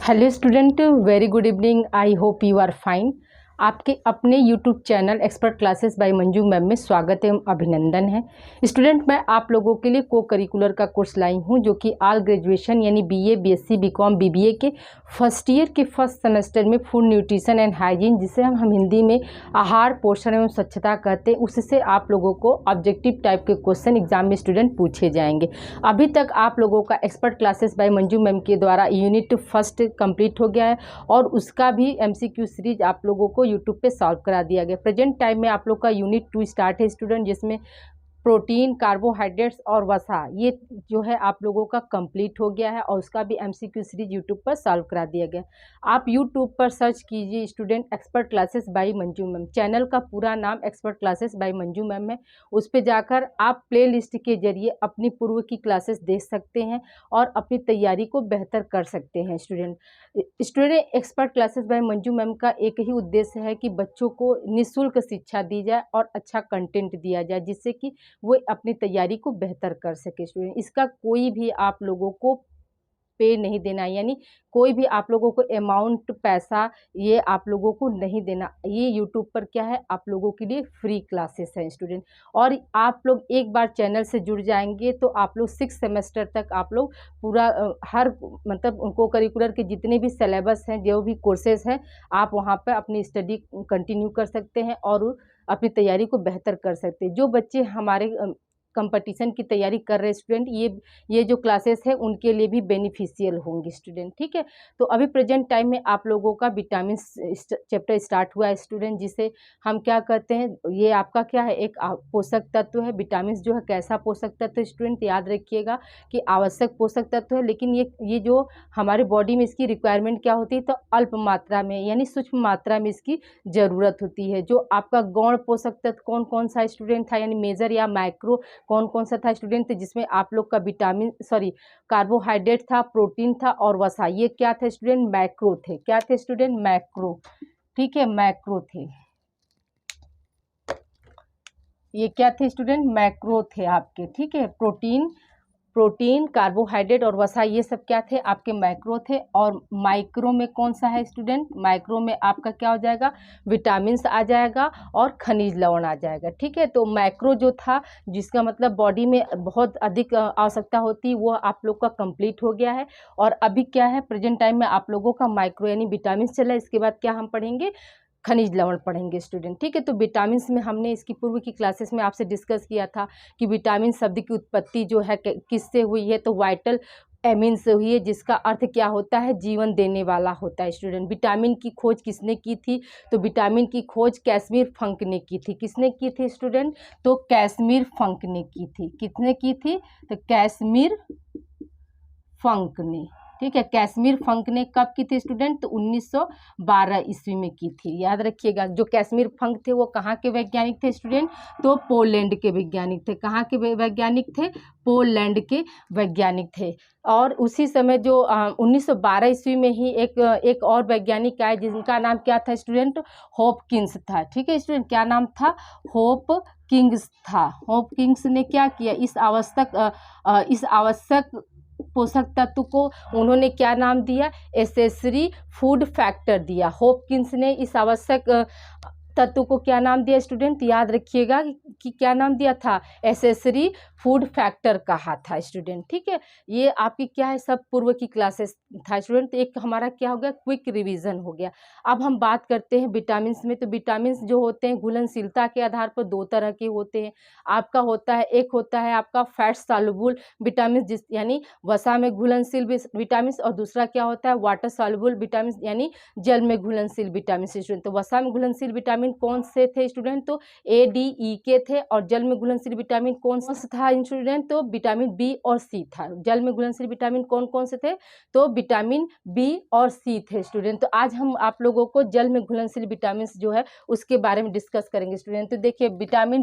Hello student, very good evening. I hope you are fine. आपके अपने YouTube channel expert classes by Manju ma'am में स्वागत है, अभिनंदन है। स्टूडेंट, मैं आप लोगों के लिए को करिकुलर का कोर्स लाई हूं जो कि ऑल ग्रेजुएशन यानी बीए, बीएससी, बीकॉम, बीबीए के फर्स्ट ईयर के फर्स्ट सेमेस्टर में फूड न्यूट्रिशन एंड हाइजीन, जिसे हम हिंदी में आहार, पोषण एवं स्वच्छता कहते हैं, उससे आप लोगों को ऑब्जेक्टिव टाइप के क्वेश्चन एग्जाम में स्टूडेंट पूछे जाएंगे। अभी तक आप लोगों का expert classes by Manju ma'am के द्वारा यूनिट फर्स्ट कंप्लीट हो गया है और उसका भी एमसीक्यू सीरीज आप लोगों को यूट्यूब पे सॉल्व करा दिया गया। प्रेजेंट टाइम में आप लोग का यूनिट 2 स्टार्ट है स्टूडेंट, जिसमें प्रोटीन, कार्बोहाइड्रेट्स और वसा ये जो है आप लोगों का कंप्लीट हो गया है और उसका भी एमसीक्यू सीरीज यूट्यूब पर सॉल्व करा दिया गया। आप यूट्यूब पर सर्च कीजिए student expert classes by Manju ma'am. Channel का पूरा नाम expert classes by Manju ma'am है। उस पर जाकर आप प्ले लिस्ट के जरिए अपनी पूर्व की क्लासेस देख सकते हैं और अपनी तैयारी को बेहतर कर सकते हैं। Student expert classes by Manju ma'am का एक ही उद्देश्य है कि बच्चों को निःशुल्क शिक्षा दी जाए और अच्छा कंटेंट दिया जाए, जिससे कि वो अपनी तैयारी को बेहतर कर सके। स्टूडेंट, इसका कोई भी आप लोगों को पे नहीं देना, यानी कोई भी आप लोगों को अमाउंट पैसा ये आप लोगों को नहीं देना। ये यूट्यूब पर क्या है, आप लोगों के लिए फ्री क्लासेस हैं स्टूडेंट। और आप लोग एक बार चैनल से जुड़ जाएंगे तो आप लोग 6 सेमेस्टर तक आप लोग पूरा हर मतलब उनको करिकुलर के जितने भी सिलेबस हैं, जो भी कोर्सेज हैं, आप वहाँ पर अपनी स्टडी कंटिन्यू कर सकते हैं और अपनी तैयारी को बेहतर कर सकते हैं। जो बच्चे हमारे कंपटीशन की तैयारी कर रहे स्टूडेंट, ये जो क्लासेस है उनके लिए भी बेनिफिशियल होंगी स्टूडेंट। ठीक है, तो अभी प्रेजेंट टाइम में आप लोगों का विटामिन चैप्टर स्टार्ट हुआ है स्टूडेंट, जिसे हम क्या कहते हैं, ये आपका क्या है, एक पोषक तत्व है। विटामिन जो है कैसा पोषक तत्व है स्टूडेंट, याद रखिएगा कि आवश्यक पोषक तत्व है, लेकिन ये जो हमारे बॉडी में इसकी रिक्वायरमेंट क्या होती है, तो अल्प मात्रा में यानी सूक्ष्म मात्रा में इसकी ज़रूरत होती है। जो आपका गौण पोषक तत्व कौन कौन सा स्टूडेंट था, यानी मेजर या माइक्रो कौन कौन सा था स्टूडेंट, जिसमें आप लोग का कार्बोहाइड्रेट था, प्रोटीन था और वसा, ये क्या थे स्टूडेंट, मैक्रो थे। क्या थे स्टूडेंट, मैक्रो। ठीक है, मैक्रो थे। ये क्या थे स्टूडेंट, मैक्रो थे आपके। ठीक है, प्रोटीन, कार्बोहाइड्रेट और वसा, ये सब क्या थे, आपके मैक्रो थे। और माइक्रो में कौन सा है स्टूडेंट, माइक्रो में आपका क्या हो जाएगा, विटामिन्स आ जाएगा और खनिज लवण आ जाएगा। ठीक है, तो मैक्रो जो था, जिसका मतलब बॉडी में बहुत अधिक आवश्यकता होती है, वो आप लोग का कंप्लीट हो गया है। और अभी क्या है, प्रेजेंट टाइम में आप लोगों का माइक्रो यानी विटामिन चला है। इसके बाद क्या हम पढ़ेंगे, खनिज लवण पढ़ेंगे स्टूडेंट। ठीक है, तो विटामिन में हमने इसकी पूर्व की क्लासेस में आपसे डिस्कस किया था कि विटामिन शब्द की उत्पत्ति जो है किससे हुई है, तो वाइटल एमिन से हुई है, जिसका अर्थ क्या होता है, जीवन देने वाला होता है स्टूडेंट। विटामिन की खोज किसने की थी, तो विटामिन की खोज कैश्मीर फंक ने की थी। किसने की थी स्टूडेंट, तो कैश्मीर फंक ने की थी। किसने की थी, तो कैश्मीर फंक ने। ठीक है, कैश्मीर फंक ने कब की थी स्टूडेंट, तो 1912 ईस्वी में की थी। याद रखिएगा, जो कैश्मीर फंक थे वो कहाँ के वैज्ञानिक थे स्टूडेंट, तो पोलैंड के वैज्ञानिक थे। कहाँ के वैज्ञानिक थे, पोलैंड के वैज्ञानिक थे। और उसी समय जो 1912 ईस्वी में ही एक और वैज्ञानिक आए, जिनका नाम क्या था स्टूडेंट, होपकिंस था। ठीक है स्टूडेंट, क्या नाम था, होपकिंस था। होपकिंस ने क्या किया, इस आवश्यक पोषक तत्व को उन्होंने क्या नाम दिया, एसेसरी फूड फैक्टर दिया। होपकिंस ने इस आवश्यक तत्व को क्या नाम दिया स्टूडेंट, याद रखिएगा कि क्या नाम दिया था, एसेसरी फूड फैक्टर कहा था स्टूडेंट। ठीक है, ये आपकी क्या है, सब पूर्व की क्लासेस था स्टूडेंट। एक हमारा क्या हो गया, क्विक रिवीजन हो गया। अब हम बात करते हैं विटामिन में। तो विटामिन जो होते हैं घुलनशीलता के आधार पर 2 तरह के होते हैं। आपका होता है, एक होता है आपका फैट सॉल्युबल विटामिन, यानी वसा में घुलनशील विटामिन, और दूसरा क्या होता है, वाटर सॉल्युबल विटामिन, यानी जल में घुलनशील विटामिन स्टूडेंट। तो वसा में घुलनशील विटामिन कौन से थे स्टूडेंट, तो ए, डी, ई के थे। और जल में घुलनशील विटामिन कौन सा था स्टूडेंट, तो विटामिन बी और सी था। जल में घुलनशील विटामिन कौन कौन से थे, तो विटामिन बी और सी थे स्टूडेंट। तो आज हम आप लोगों को जल में घुलनशील विटामिन जो है उसके बारे में डिस्कस करेंगे स्टूडेंट। तो देखिए, विटामिन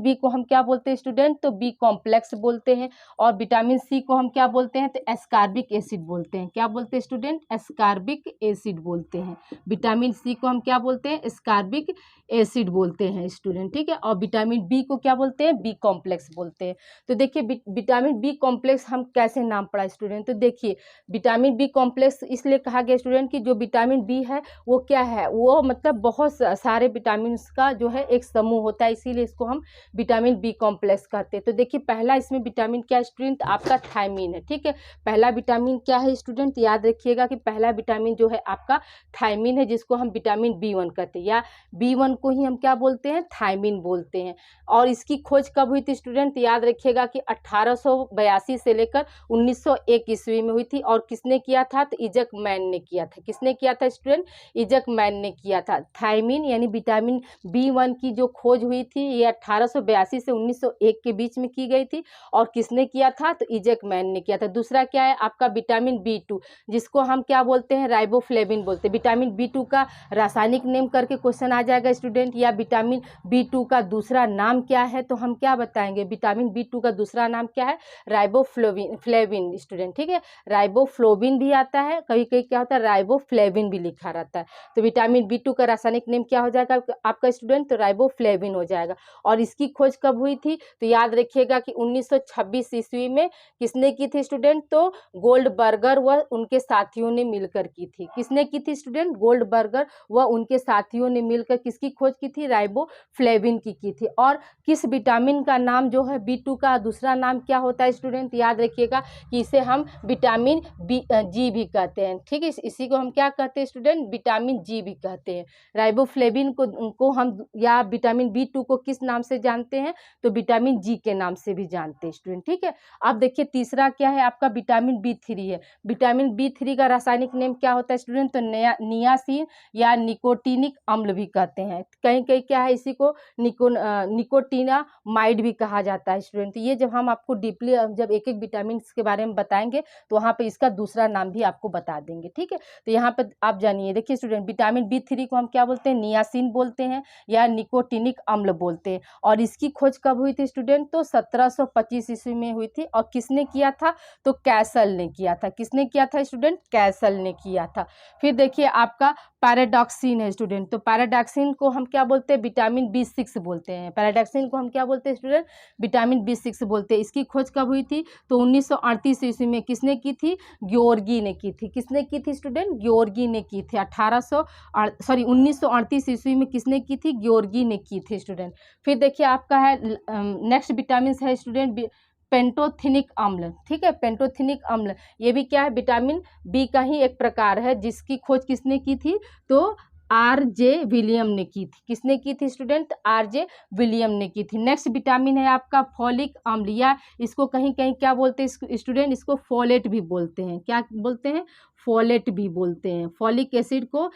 बी को हम क्या बोलते हैं स्टूडेंट, तो बी कॉम्प्लेक्स बोलते हैं। और विटामिन सी को हम क्या बोलते हैं, तो एस्कॉर्बिक एसिड बोलते हैं। क्या बोलते हैं स्टूडेंट, एस्कॉर्बिक एसिड बोलते हैं। विटामिन सी को हम क्या बोलते हैं, एस्कॉर्बिक एसिड बोलते हैं स्टूडेंट, ठीक है। और विटामिन बी को क्या बोलते हैं, बी कॉम्प्लेक्स बोलते हैं। तो देखिए विटामिन बी कॉम्प्लेक्स हम कैसे नाम पड़ा स्टूडेंट, तो देखिए विटामिन बी कॉम्प्लेक्स इसलिए कहा गया स्टूडेंट कि जो विटामिन बी है वो क्या है, वो मतलब बहुत सारे विटामिन का जो है एक समूह होता है, इसीलिए इसको हम विटामिन बी कॉम्प्लेक्स कहते हैं। तो देखिए पहला इसमें विटामिन क्या स्टूडेंट, आपका थायमीन है, ठीक है। पहला विटामिन क्या है स्टूडेंट, याद रखिएगा कि पहला विटामिन जो है आपका थायमीन है, जिसको हम विटामिन बी1 कहते हैं, या बी1 को ही हम क्या बोलते हैं, थायमीन बोलते हैं। और इसकी खोज कब हुई थी स्टूडेंट, याद रखिएगा कि 1882 से लेकर 1901 ईस्वी में हुई थी। और किसने किया था, तो इजक मैन ने किया था। किसने किया था स्टूडेंट, इजक मैन ने किया था। थायमीन यानी विटामिन बी1 की जो खोज हुई थी ये 1882 से 1901 के बीच में की गई थी। और किसने किया था, तो इजक मैन ने किया था। दूसरा क्या है आपका विटामिन बी2, जिसको हम क्या बोलते हैं, राइबोफ्लेविन बोलते हैं। विटामिन बी2 का रासायनिक नेम करके क्वेश्चन आ जाएगा स्टूडेंट, या विटामिन बी2 का दूसरा नाम क्या है, तो हम क्या बताएंगे, विटामिन बी2 का दूसरा नाम क्या है, राइबोफ्लेविन स्टूडेंट, ठीक है। राइबोफ्लोविन भी आता है, कहीं कहीं क्या होता है राइबोफ्लेविन भी लिखा रहता है। तो विटामिन बी2 का रासायनिक नेम क्या हो जाएगा आपका स्टूडेंट, तो राइबोफ्लेविन हो जाएगा। और इसकी खोज कब हुई थी, तो याद रखिएगा कि 1926 ईस्वी में किसने की थी स्टूडेंट, तो गोल्डबर्गर व उनके साथियों ने मिलकर की थी। किसने की थी स्टूडेंट, गोल्डबर्गर व उनके साथियों ने मिलकर किसकी खोज की थी, राइबोफ्लेविन की थी। और किस विटामिन का नाम जो है बी2 का दूसरा नाम क्या होता है स्टूडेंट, याद रखिएगा कि इसे हम विटामिन जी भी कहते हैं, ठीक है। इसी को हम क्या कहते हैं स्टूडेंट, विटामिन जी भी कहते हैं। राइबोफ्लेविन को हम या विटामिन बी2 को किस नाम से जानते हैं, तो विटामिन जी के नाम से भी जानते हैं स्टूडेंट, ठीक है। अब देखिए तीसरा क्या है आपका, विटामिन बी3 है। विटामिन बी3 का रासायनिक नेम क्या होता है स्टूडेंट, तो नियासिन या निकोटिनिक अम्ल भी कहते हैं। कहीं कहीं क्या है इसी को निकोटिनामाइड भी कहा जाता है स्टूडेंट। ये जब हम आपको डीपली जब एक एक विटामिन के बारे में बताएंगे तो वहाँ पे इसका दूसरा नाम भी आपको बता देंगे, ठीक है। तो यहाँ पर आप जानिए, देखिए स्टूडेंट विटामिन बी3 को हम क्या बोलते हैं, नियासिन बोलते हैं या निकोटिनिक अम्ल बोलते हैं। और इसकी खोज कब हुई थी स्टूडेंट, तो 1725 ईस्वी में हुई थी। और किसने किया था, तो कैसल ने किया था। किसने किया था स्टूडेंट, कैसल ने किया था। फिर देखिए आपका पैराडॉक्सिन है स्टूडेंट। तो पैराडॉक्सिन को हम क्या बोलते हैं, विटामिन बी6 बोलते हैं। पैराडॉक्सिन को हम क्या बोलते हैं स्टूडेंट, विटामिन बी6 बोलते हैं। इसकी खोज कब हुई थी, तो 1938 ईस्वी में किसने की थी, ग्योर्गी ने की थी। किसने की थी स्टूडेंट, ग्योर्गी ने की थी। 1938 ईस्वी में किसने की थी, ग्योर्गी ने की थी स्टूडेंट। फिर देखिए आपका है नेक्स्ट विटामिन है स्टूडेंट पेंटोथिनिक अम्ल, ठीक है। पेंटोथिनिक अम्ल ये भी क्या है, विटामिन बी का ही एक प्रकार है, जिसकी खोज किसने की थी, तो आर.जे. विलियम ने की थी। किसने की थी स्टूडेंट, आर.जे. विलियम ने की थी। नेक्स्ट विटामिन है आपका फॉलिक अम्ल, या इसको कहीं कहीं क्या बोलते हैं स्टूडेंट, इसको फोलेट भी बोलते हैं। क्या बोलते हैं, फोलेट भी बोलते हैं। फॉलिक एसिड को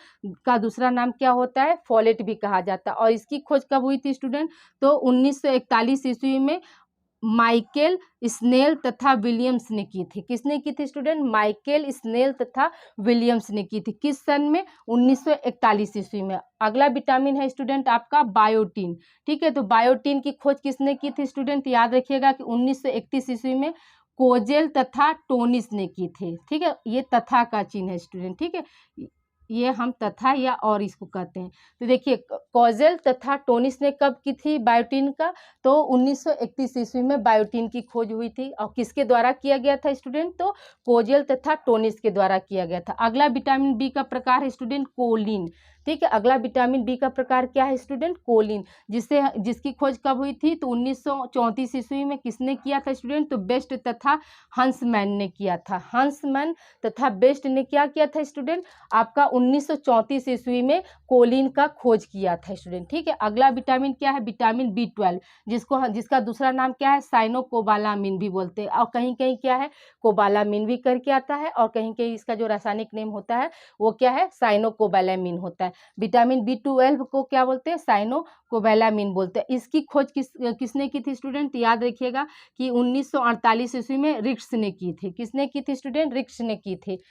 का दूसरा नाम क्या होता है, फोलेट भी कहा जाता है। और इसकी खोज कब हुई थी स्टूडेंट, तो 1941 ईस्वी में माइकल स्नेल तथा विलियम्स ने की थी। किसने की थी स्टूडेंट, माइकल स्नेल तथा विलियम्स ने की थी। किस सन में, 1941 ईस्वी में। अगला विटामिन है स्टूडेंट आपका बायोटीन, ठीक है। तो बायोटीन की खोज किसने की थी स्टूडेंट, याद रखिएगा कि 1931 ईस्वी में कोजेल तथा टोनिस ने की थी, ठीक है। ये तथा का चिन्ह है स्टूडेंट, ठीक है। ये हम तथा या और इसको कहते हैं। तो देखिए कोजेल तथा टोनिस ने कब की थी बायोटीन का, तो 1931 ईस्वी में बायोटीन की खोज हुई थी। और किसके द्वारा किया गया था स्टूडेंट, तो कोजेल तथा टोनिस के द्वारा किया गया था। अगला विटामिन बी का प्रकार है स्टूडेंट कोलिन, ठीक है। अगला विटामिन बी का प्रकार क्या है स्टूडेंट, कोलिन, जिसकी खोज कब हुई थी, तो 1934 ईस्वी में किसने किया था स्टूडेंट, तो बेस्ट तथा हंसमैन ने किया था। हंसमैन तथा बेस्ट ने क्या किया था स्टूडेंट, आपका 1934 ईस्वी में कोलिन का खोज किया था स्टूडेंट, ठीक है। अगला विटामिन क्या है, विटामिन बी12, जिसका दूसरा नाम क्या है, साइनोकोबालामिन भी बोलते हैं। और कहीं कहीं क्या है, कोबालामिन भी करके आता है। और कहीं कहीं इसका जो रासायनिक नेम होता है वो क्या है, साइनोकोबालामिन होता है। विटामिन बी12 को क्या बोलते हैं, साइनोकोबालामिन बोलते हैं। इसकी खोज किसने की थी स्टूडेंट, याद रखिएगा कि 1948 ईस्वी में रिक्स ने की थी। किसने की थी स्टूडेंट, रिक्स ने की थी।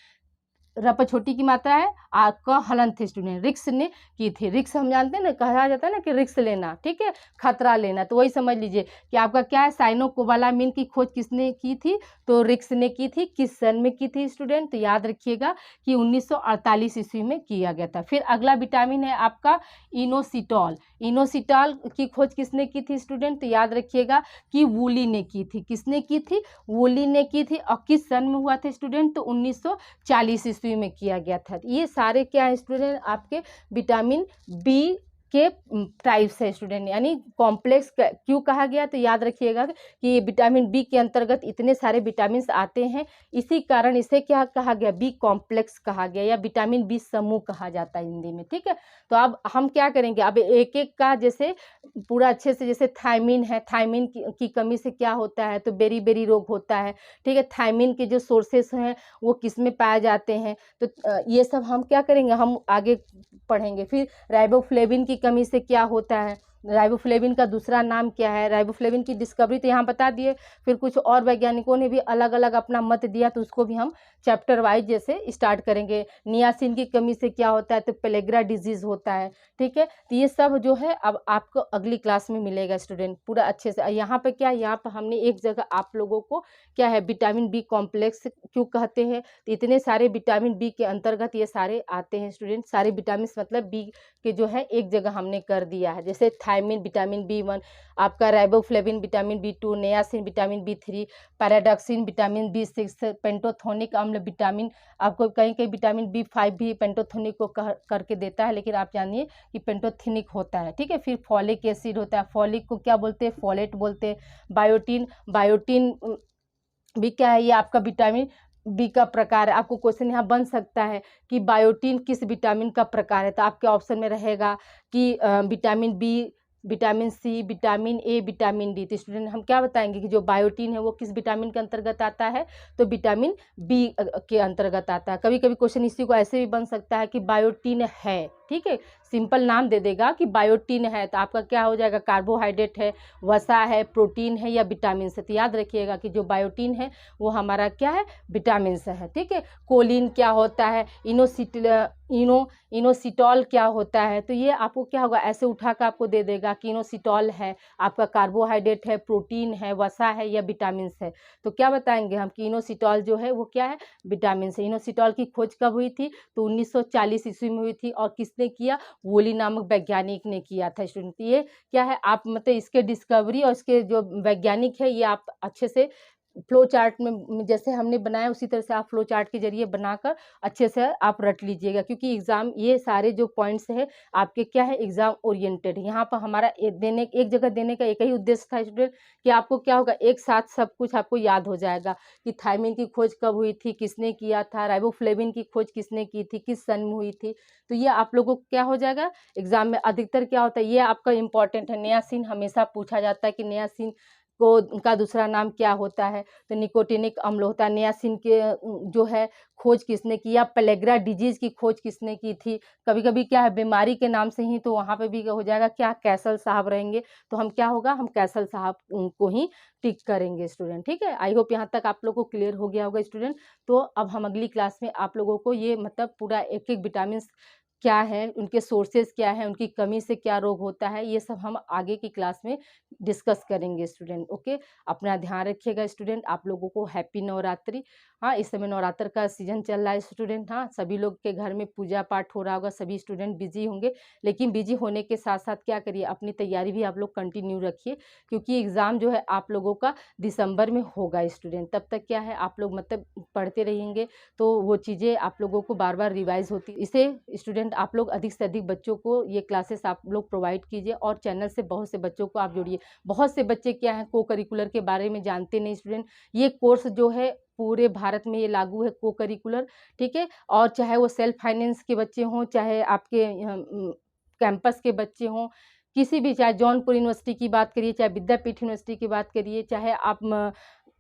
रप छोटी की मात्रा है, आपका हलंत स्टूडेंट, रिक्स ने की थी। रिक्स हम जानते हैं ना, कहा जाता है ना कि रिक्स लेना, ठीक है, खतरा लेना। तो वही समझ लीजिए कि आपका क्या है, साइनोकोबालामिन की खोज किसने की थी, तो रिक्स ने की थी, किस सन में की थी स्टूडेंट? तो याद रखिएगा कि 1948 ईस्वी में किया गया था। फिर अगला विटामिन है आपका इनोसिटॉल। इनोसिटॉल की खोज किसने की थी स्टूडेंट? तो याद रखिएगा कि वुली ने की थी। किसने की थी? वुली ने की थी। और किस सन में हुआ था स्टूडेंट? तो 1940 ईस्वी में किया गया था। ये सारे क्या है स्टूडेंट? आपके विटामिन बी के टाइप्स है स्टूडेंट, यानी कॉम्प्लेक्स क्यों कहा गया? तो याद रखिएगा कि विटामिन बी के अंतर्गत इतने सारे विटामिन आते हैं, इसी कारण इसे क्या कहा गया? बी कॉम्प्लेक्स कहा गया, या विटामिन बी समूह कहा जाता है हिंदी में। ठीक है, तो अब हम क्या करेंगे, अब एक एक का जैसे पूरा अच्छे से, जैसे थायमिन है, थायमिन की कमी से क्या होता है? तो बेरी रोग होता है। ठीक है, थायमिन के जो सोर्सेस हैं वो किस में पाए जाते हैं? तो ये सब हम क्या करेंगे, हम आगे पढ़ेंगे। फिर राइबोफ्लेविन की कमी से क्या होता है? राइबोफ्लेविन का दूसरा नाम क्या है? राइबोफ्लेविन की डिस्कवरी तो यहाँ बता दिए, फिर कुछ और वैज्ञानिकों ने भी अलग अलग अपना मत दिया, तो उसको भी हम चैप्टर वाइज जैसे स्टार्ट करेंगे। नियासिन की कमी से क्या होता है? तो पेलेग्रा डिजीज होता है। ठीक है, तो ये सब जो है अब आपको अगली क्लास में मिलेगा स्टूडेंट, पूरा अच्छे से। यहाँ पे क्या, यहाँ पर हमने एक जगह आप लोगों को क्या है, विटामिन बी कॉम्प्लेक्स क्यों कहते हैं? तो इतने सारे विटामिन बी के अंतर्गत ये सारे आते हैं स्टूडेंट, सारे विटामिन मतलब बी के जो है एक जगह हमने कर दिया है। जैसे थायमिन विटामिन बी1, आपका riboflavin vitamin बी2, niacin vitamin B3, pyridoxine vitamin B6, पेंटोथोनिक अम्ल विटामिन, आपको कहीं कहीं विटामिन बी5 भी पेंटोथोनिक को करके देता है, लेकिन आप जानिए कि पेंटोथेनिक होता है। ठीक है, फिर फॉलिक एसिड होता है, फॉलिक को क्या बोलते हैं? फोलेट बोलते हैं। बायोटीन, बायोटीन भी क्या है? ये आपका विटामिन बी का प्रकार है। आपको क्वेश्चन यहाँ बन सकता है कि बायोटीन किस विटामिन का प्रकार है? तो आपके ऑप्शन में रहेगा कि vitamin B, vitamin C, vitamin A, vitamin D. तो स्टूडेंट हम क्या बताएंगे कि जो बायोटीन है वो किस विटामिन के अंतर्गत आता है? तो विटामिन बी के अंतर्गत आता है। कभी कभी क्वेश्चन इसी को ऐसे भी बन सकता है कि बायोटीन है, ठीक है, सिंपल नाम दे देगा कि बायोटीन है, तो आपका क्या हो जाएगा? कार्बोहाइड्रेट है, वसा है, प्रोटीन है, या विटामिन से। तो याद रखिएगा कि जो बायोटीन है वो हमारा क्या है? विटामिन से है। ठीक है, कोलिन क्या होता है? इनोसिटॉल क्या होता है? तो ये आपको क्या होगा, ऐसे उठा कर आपको दे देगा कि इनोसिटॉल है, आपका कार्बोहाइड्रेट है, प्रोटीन है, वसा है, या विटामिन है। तो क्या बताएंगे हम कि इनोसिटॉल जो है वो क्या है? विटामिन से। इनोसिटॉल की खोज कब हुई थी? तो 1940 ईस्वी में हुई थी। और किसने किया? वुली नामक वैज्ञानिक ने किया था स्टूडेंट। ये क्या है, आप मतलब इसके डिस्कवरी और इसके जो वैज्ञानिक है ये आप अच्छे से फ्लो चार्ट में जैसे हमने बनाया उसी तरह से आप फ्लो चार्ट के जरिए बनाकर अच्छे से आप रट लीजिएगा, क्योंकि एग्जाम ये सारे जो पॉइंट्स है आपके क्या है? Exam oriented. यहाँ पर हमारा एक जगह देने का एक ही उद्देश्य था स्टूडेंट कि आपको क्या होगा, एक साथ सब कुछ आपको याद हो जाएगा कि थायमिन की खोज कब हुई थी, किसने किया था, राइबोफ्लेविन की खोज किसने की थी, किस सन में हुई थी। तो ये आप लोगों को क्या हो जाएगा एग्जाम में। अधिकतर क्या होता है, ये आपका इंपॉर्टेंट है। नियासिन हमेशा पूछा जाता है कि नियासिन को उनका दूसरा नाम क्या होता है? तो निकोटिनिक अम्ल होता है। नियासिन के जो है खोज किसने किया? पेलेग्रा डिजीज की खोज किसने की थी? कभी कभी क्या है बीमारी के नाम से ही तो वहाँ पे भी हो जाएगा क्या? कैसल साहब रहेंगे, तो हम क्या होगा, हम कैसल साहब को ही टिक करेंगे स्टूडेंट। ठीक है, आई होप यहाँ तक आप लोगों को क्लियर हो गया होगा स्टूडेंट। तो अब हम अगली क्लास में आप लोगों को ये मतलब पूरा एक एक विटामिन क्या है, उनके सोर्सेज क्या है, उनकी कमी से क्या रोग होता है, ये सब हम आगे की क्लास में डिस्कस करेंगे स्टूडेंट। ओके, अपना ध्यान रखिएगा स्टूडेंट। आप लोगों को हैप्पी नवरात्रि। हाँ, इस समय नवरात्र का सीजन चल रहा है स्टूडेंट। हाँ, सभी लोग के घर में पूजा पाठ हो रहा होगा, सभी स्टूडेंट बिजी होंगे, लेकिन बिजी होने के साथ साथ क्या करिए, अपनी तैयारी भी आप लोग कंटिन्यू रखिए, क्योंकि एग्ज़ाम जो है आप लोगों का दिसंबर में होगा स्टूडेंट। तब तक क्या है, आप लोग मतलब पढ़ते रहेंगे तो वो चीज़ें आप लोगों को बार बार रिवाइज होती। इसे स्टूडेंट आप लोग अधिक से अधिक बच्चों को ये क्लासेस आप लोग प्रोवाइड कीजिए, और चैनल से बहुत से बच्चों को आप जोड़िए। बहुत से बच्चे क्या हैं, को करिकुलर के बारे में जानते नहीं स्टूडेंट। ये कोर्स जो है पूरे भारत में ये लागू है, को करिकुलर। ठीक है, और चाहे वो सेल्फ फाइनेंस के बच्चे हों, चाहे आपके कैंपस के बच्चे हों, किसी भी, चाहे जौनपुर यूनिवर्सिटी की बात करिए, चाहे विद्यापीठ यूनिवर्सिटी की बात करिए, चाहे आप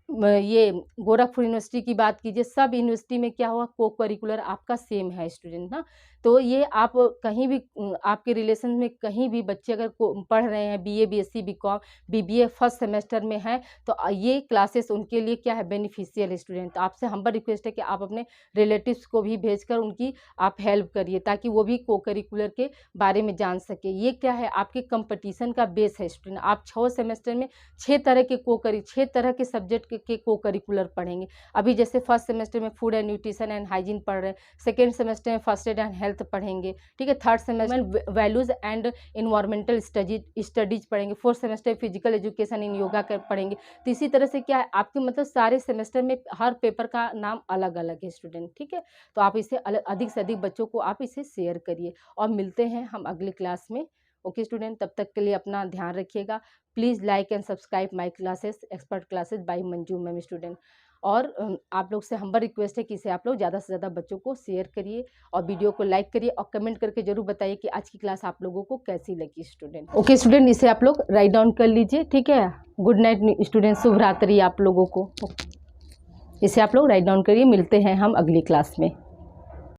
ये गोरखपुर यूनिवर्सिटी की बात कीजिए, सब यूनिवर्सिटी में क्या हुआ, को करिकुलर आपका सेम है स्टूडेंट ना। तो ये आप कहीं भी आपके रिलेशन में कहीं भी बच्चे अगर पढ़ रहे हैं, BA, BSc, BCom, BBA first semester में है, तो ये क्लासेस उनके लिए क्या है, बेनिफिशियल स्टूडेंट। तो आपसे हम्बल रिक्वेस्ट है कि आप अपने रिलेटिव्स को भी भेजकर उनकी आप हेल्प करिए, ताकि वो भी को करिकुलर के बारे में जान सके। ये क्या है, आपके कंपटीशन का बेस है स्टूडेंट। आप 6 सेमेस्टर में 6 तरह के 6 तरह के सब्जेक्ट के के को करिकुलर पढ़ेंगे। अभी जैसे फर्स्ट सेमेस्टर में food and nutrition and hygiene पढ़ रहे हैं, सेकेंड सेमेस्टर में फर्स्ट एड एंड हेल्थ पढ़ेंगे, ठीक है। थर्ड सेमेस्टर में वैल्यूज़ एंड इन्वायरमेंटल स्टडीज पढ़ेंगे। Fourth semester physical education in yoga पढ़ेंगे। तो इसी तरह से क्या है आपके मतलब सारे सेमेस्टर में हर पेपर का नाम अलग अलग है स्टूडेंट, ठीक है। तो आप इसे अधिक से अधिक बच्चों को आप इसे शेयर करिए और मिलते हैं हम अगली क्लास में। ओके स्टूडेंट, तब तक के लिए अपना ध्यान रखिएगा। Please like and subscribe my classes, expert classes by Manju ma'am student. और आप लोग से हम्बल रिक्वेस्ट है कि इसे आप लोग ज़्यादा से ज़्यादा बच्चों को शेयर करिए और वीडियो को लाइक करिए और कमेंट करके जरूर बताइए कि आज की क्लास आप लोगों को कैसी लगी स्टूडेंट। ओके स्टूडेंट, इसे आप लोग राइट डाउन कर लीजिए, ठीक है। गुड नाइट स्टूडेंट, शुभ रात्रि आप लोगों को। इसे आप लोग राइट डाउन करिए। मिलते हैं हम अगली क्लास में।